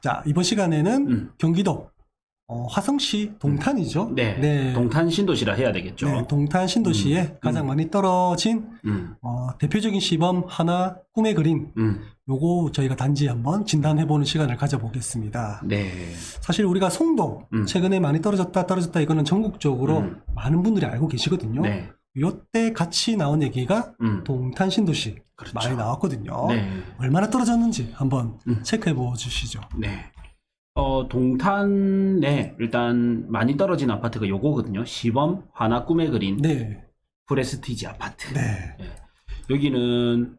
자, 이번 시간에는 경기도 화성시 동탄이죠. 네. 네. 동탄 신도시라 해야 되겠죠. 네, 동탄 신도시에 가장 많이 떨어진 대표적인 시범 하나 꿈의 그림. 요거 저희가 단지 한번 진단해보는 시간을 가져보겠습니다. 네. 사실 우리가 송도 최근에 많이 떨어졌다 이거는 전국적으로 많은 분들이 알고 계시거든요. 네. 요때 같이 나온 얘기가 동탄 신도시 그렇죠. 많이 나왔거든요. 네. 얼마나 떨어졌는지 한번 체크해보 주시죠. 네. 동탄에 일단 많이 떨어진 아파트가 요거거든요. 시범 하나 꿈의 그린 네. 프레스티지 아파트. 네. 네. 여기는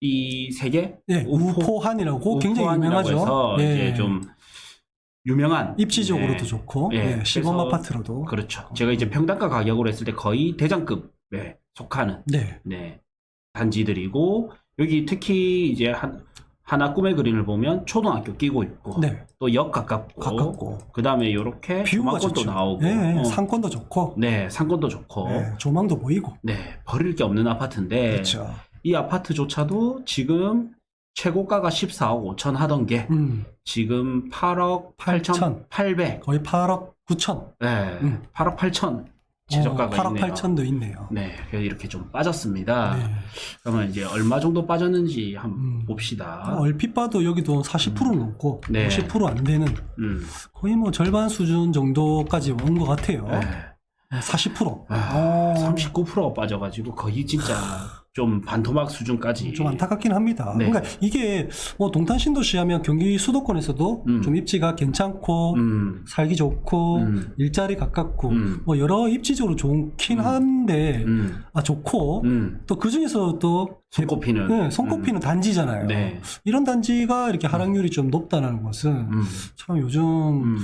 이 세 개? 네, 우포한이라고 굉장히 유명하죠. 해서 네. 이제 좀 유명한 입지적으로도 네. 좋고 네. 시범 그래서 아파트로도 그렇죠. 제가 이제 평당가 가격으로 했을 때 거의 대장급에 속하는 네. 단지들이고 여기 특히 이제 하나 꿈의 그린을 보면 초등학교 끼고 있고 네. 또 역 가깝고 그 다음에 이렇게 뷰가 조망권도 좋죠. 나오고 네, 상권도 좋고 네 상권도 좋고 네, 조망도 보이고 버릴 게 없는 아파트인데 그렇죠. 이 아파트조차도 지금 최고가가 14억 5천 하던 게 지금 8억 8천 8백 거의 8억 9천 네, 8억 8천 최저가가 8억 있네요. 8천도 있네요. 네, 그래서 이렇게 좀 빠졌습니다. 네. 그러면 이제 얼마 정도 빠졌는지 한번 봅시다. 얼핏 봐도 여기도 40% 넘고 네. 50% 안 되는 거의 뭐 절반 수준 정도까지 온 것 같아요. 네. 40%. 39%가 빠져가지고 거의 진짜 좀 반토막 수준까지. 좀 안타깝긴 합니다. 네. 그러니까 이게 뭐 동탄 신도시 하면 경기 수도권에서도 좀 입지가 괜찮고 살기 좋고 일자리 가깝고 뭐 여러 입지적으로 좋긴 한데 좋고 또 그 중에서 또 손꼽히는 손꼽히는 단지잖아요. 네. 이런 단지가 이렇게 하락률이 좀 높다는 것은 참 요즘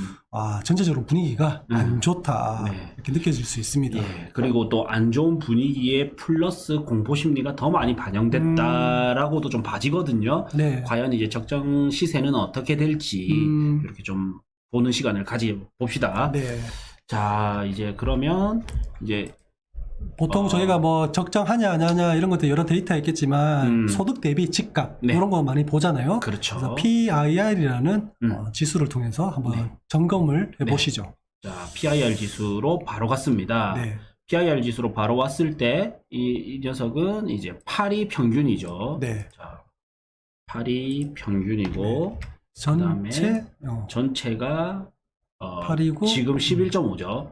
전체적으로 분위기가 안 좋다 이렇게 느껴질 수 있습니다. 예, 그리고 또 안 좋은 분위기에 플러스 공포 심리가 더 많이 반영됐다라고도 좀 봐지거든요. 네. 과연 이제 적정 시세는 어떻게 될지 이렇게 좀 보는 시간을 가져봅시다. 네. 자, 이제 그러면 이제 보통 저희가 뭐 적정하냐 안 하냐 이런 것도 여러 데이터가 있겠지만 소득 대비 집값 이런 거 많이 보잖아요. 그렇죠. 그래서 PIR이라는 지수를 통해서 한번 점검을 해보시죠. 자, PIR 지수로 바로 갔습니다. 네. PIR 지수로 바로 왔을 때 이 녀석은 이제 8이 평균이죠. 네. 자, 8이 평균이고 전체 전체가 8이고 지금 11.5죠.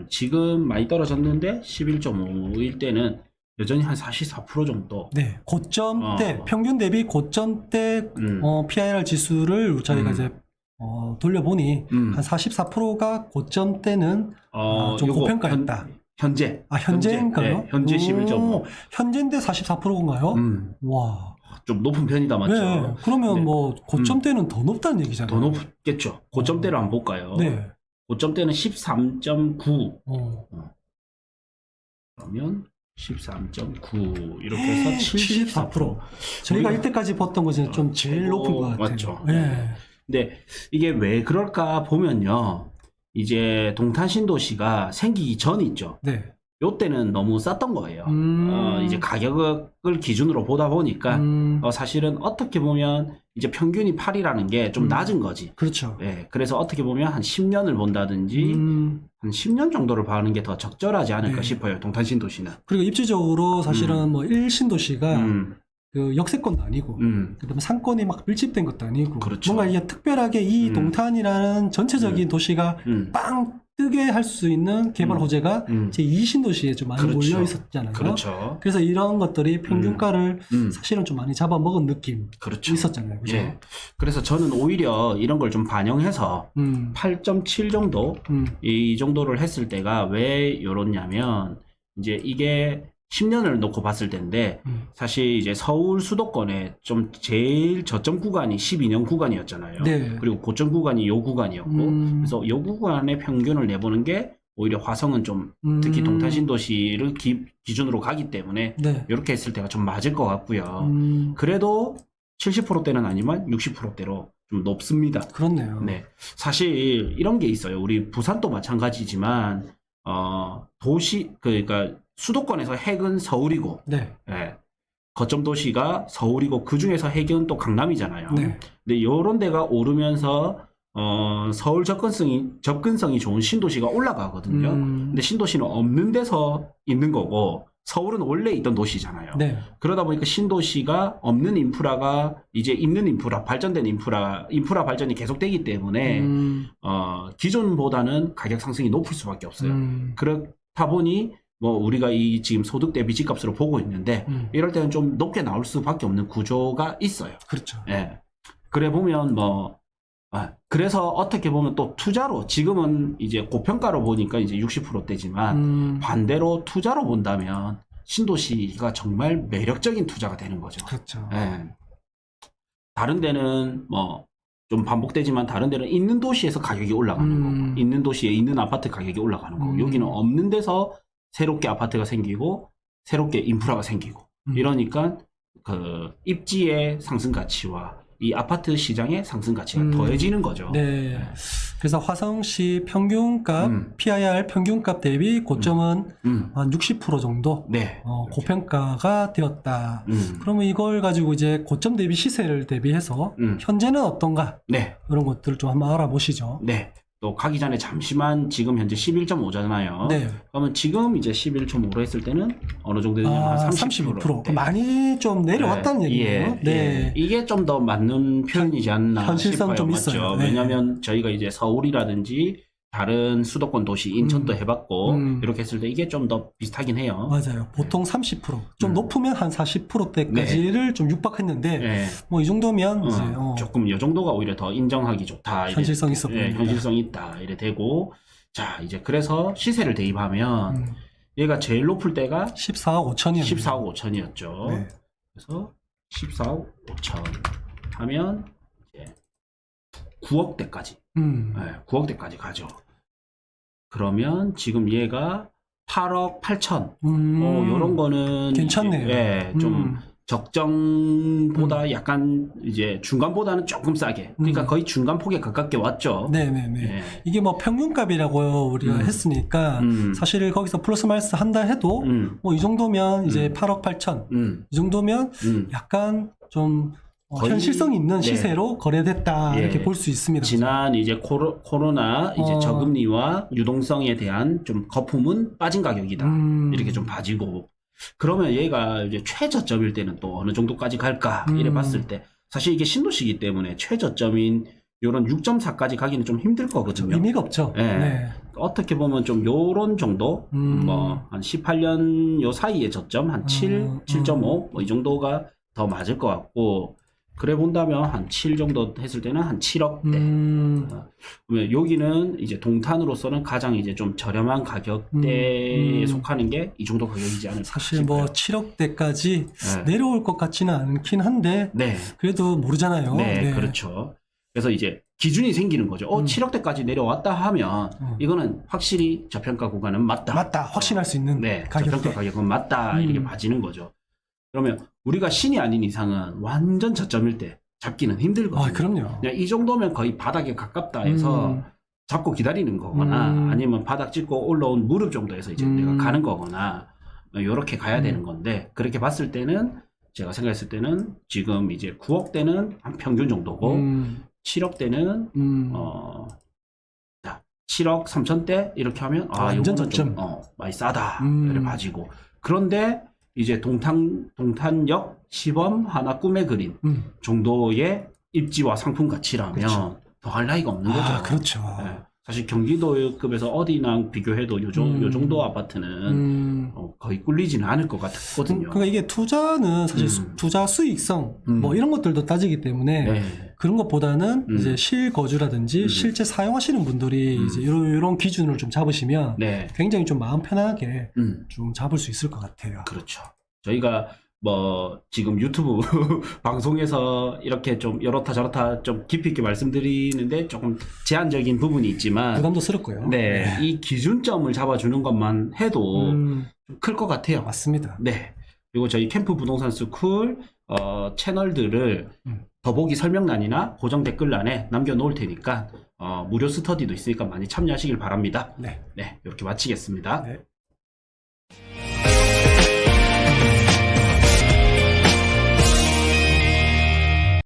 지금 많이 떨어졌는데 11.5일 때는 여전히 한 44% 정도. 네, 고점대 평균 대비 고점대 PIR 지수를 저희가 이제 돌려보니 한 44%가 고점대는 좀 고평가했다. 현재인가요? 네, 현재 11.5. 현재인데 44%인가요? 와. 좀 높은 편이다 맞죠? 네, 그러면 네. 뭐 고점대는 더 높다는 얘기잖아요. 더 높겠죠. 고점대를 한번 볼까요? 네. 고점대는 13.9. 그러면 13.9 이렇게 해서 74%. 저희가 이때까지 봤던 것은 좀 제일 높은 것 같아요. 맞죠. 네. 근데 이게 왜 그럴까 보면요. 이제 동탄 신도시가 생기기 전 있죠. 네. 요때는 너무 쌌던 거예요. 이제 가격을 기준으로 보다 보니까 사실은 어떻게 보면 이제 평균이 8이라는 게 좀 낮은 거지. 그렇죠. 네, 그래서 어떻게 보면 한 10년을 본다든지 한 10년 정도를 봐는 게 더 적절하지 않을까 싶어요. 동탄 신도시는. 그리고 입지적으로 사실은 뭐 1신도시가 그 역세권도 아니고 그다음에 상권이 막 밀집된 것도 아니고 그렇죠. 뭔가 이게 특별하게 이 동탄이라는 전체적인 도시가 빵 뜨게 할 수 있는 개발 호재가 제 2신도시에 좀 많이 그렇죠. 몰려 있었잖아요. 그렇죠. 그래서 이런 것들이 평균가를 사실은 좀 많이 잡아먹은 느낌 그렇죠. 있었잖아요. 그죠? 예. 그래서 저는 오히려 이런 걸 좀 반영해서 8.7 정도 이 정도를 했을 때가 왜 이렇냐면 이제 이게 10년을 놓고 봤을 텐데 사실 이제 서울 수도권에 좀 제일 저점 구간이 12년 구간이었잖아요. 네. 그리고 고점 구간이 요 구간이었고 그래서 요 구간의 평균을 내보는 게 오히려 화성은 좀 특히 동탄 신도시를 기준으로 가기 때문에 네. 이렇게 했을 때가 좀 맞을 것 같고요. 그래도 70%대는 아니지만 60%대로 좀 높습니다. 그렇네요. 네. 사실 이런 게 있어요. 우리 부산도 마찬가지지만 그러니까 수도권에서 핵은 서울이고 네. 예. 거점 도시가 서울이고 그 중에서 해경은 또 강남이잖아요. 네. 근데 이런 데가 오르면서 서울 접근성이 좋은 신도시가 올라가거든요. 근데 신도시는 없는 데서 있는 거고 서울은 원래 있던 도시잖아요. 네. 그러다 보니까 신도시가 없는 인프라가 이제 있는 인프라, 발전된 인프라 발전이 계속되기 때문에 기존보다는 가격 상승이 높을 수밖에 없어요. 그렇다 보니 뭐 우리가 이 지금 소득 대비 집값으로 보고 있는데 이럴 때는 좀 높게 나올 수밖에 없는 구조가 있어요. 그렇죠. 예. 그래 보면 그래서 어떻게 보면 또 투자로 지금은 이제 고평가로 보니까 이제 60%대지만 반대로 투자로 본다면 신도시가 정말 매력적인 투자가 되는 거죠. 그렇죠. 예. 다른 데는 뭐 좀 반복되지만 다른 데는 있는 도시에서 가격이 올라가는 거고 있는 도시에 있는 아파트 가격이 올라가는 거고 여기는 없는 데서 새롭게 아파트가 생기고 새롭게 인프라가 생기고 이러니까 그 입지의 상승 가치와 이 아파트 시장의 상승 가치가 더해지는 거죠. 네. 그래서 화성시 평균값, PIR 평균값 대비 고점은 한 60% 정도 네. 고평가가 되었다. 그러면 이걸 가지고 이제 고점 대비 시세를 대비해서 현재는 어떤가? 네. 이런 것들을 좀 한번 알아보시죠. 네. 또 가기 전에 잠시만 지금 현재 11.5잖아요. 네. 그러면 지금 이제 11.5로 했을 때는 어느 정도 되냐면 한 30%. 네. 많이 좀 내려왔다는 얘기예요. 예, 네. 예. 이게 좀 더 맞는 표현이지 않나 현실성 싶어요. 좀 맞죠? 있어요. 네. 왜냐하면 저희가 이제 서울이라든지 다른 수도권 도시 인천도 해봤고 이렇게 했을 때 이게 좀 더 비슷하긴 해요. 맞아요. 보통 30%. 좀 높으면 한 40%대까지를 좀 육박했는데 네. 뭐 이 정도면 이제 조금 이 정도가 오히려 더 인정하기 좋다. 이래, 현실성 있어 보입니다. 현실성이 있다. 이래 되고 자 이제 그래서 시세를 대입하면 얘가 제일 높을 때가 14억 5천이었는데 14억 5천이었죠. 네. 그래서 14억 5천 하면 이제 9억대까지. 네, 9억대까지 가죠. 그러면 지금 얘가 8억 8천. 요런 거는 괜찮네요. 예, 좀 적정보다 약간 이제 중간보다는 조금 싸게. 그러니까 거의 중간 폭에 가깝게 왔죠. 네네네. 예. 이게 뭐 평균값이라고 우리가 했으니까 사실 거기서 플러스 마이너스 한다 해도 뭐 이 정도면 이제 8억 8천 이 정도면 약간 좀 거의- 현실성 있는 네. 시세로 거래됐다 예. 이렇게 볼 수 있습니다. 지난 이제 코로나 이제 저금리와 유동성에 대한 좀 거품은 빠진 가격이다. 이렇게 좀 봐지고. 그러면 얘가 이제 최저점일 때는 또 어느 정도까지 갈까? 이래 봤을 때 사실 이게 신도시이기 때문에 최저점인 요런 6.4까지 가기는 좀 힘들 거거든요. 의미가 없죠. 예. 네. 어떻게 보면 좀 요런 정도 뭐 한 18년 요 사이의 저점 한 7, 7.5 뭐 이 정도가 더 맞을 것 같고 그래 본다면 한 7 정도 했을 때는 한 7억대. 그러면 여기는 이제 동탄으로서는 가장 이제 좀 저렴한 가격대에 속하는 게 이 정도 가격이지 않을까 사실 싶어요. 뭐 7억대까지 네. 내려올 것 같지는 않긴 한데 네. 그래도 모르잖아요. 네, 그렇죠. 그래서 이제 기준이 생기는 거죠. 7억대까지 내려왔다 하면 이거는 확실히 저평가 구간은 맞다. 맞다. 확신할 수 있는 네, 가격대. 저평가 가격은 맞다. 이렇게 봐지는 거죠. 그러면 우리가 신이 아닌 이상은 완전 저점일 때 잡기는 힘들거든요. 아, 그럼요. 그냥 이 정도면 거의 바닥에 가깝다 해서 잡고 기다리는 거거나 아니면 바닥 찍고 올라온 무릎 정도에서 이제 내가 가는 거거나 이렇게 가야 되는 건데 그렇게 봤을 때는 제가 생각했을 때는 지금 이제 9억대는 한 평균 정도고 7억대는 7억 3천대 이렇게 하면 완전 요거는 좀 저점. 많이 싸다 이렇게 봐지고 그런데 이제 동탄역 시범 하나 꿈에 그린 정도의 입지와 상품 가치라면 그렇죠. 더할 나위가 없는 거죠. 아, 그렇죠. 네. 사실 경기도급에서 어디랑 비교해도 요 정도 아파트는 거의 꿀리지는 않을 것 같거든요. 그러니까 이게 투자는 사실 투자 수익성 뭐 이런 것들도 따지기 때문에 네. 그런 것보다는 이제 실거주라든지 실제 사용하시는 분들이 이제 이런 기준을 좀 잡으시면 네. 굉장히 좀 마음 편하게 좀 잡을 수 있을 것 같아요. 그렇죠. 저희가 뭐 지금 유튜브 방송에서 이렇게 좀 이렇다 저렇다 좀 깊이 있게 말씀드리는데 조금 제한적인 부분이 있지만 부담도스럽고요. 네, 이 기준점을 잡아주는 것만 해도 클 것 같아요. 맞습니다. 네. 그리고 저희 캠프 부동산 스쿨 채널들을 더보기 설명란이나 고정 댓글란에 남겨놓을 테니까 무료 스터디도 있으니까 많이 참여하시길 바랍니다. 네. 네, 이렇게 마치겠습니다. 네.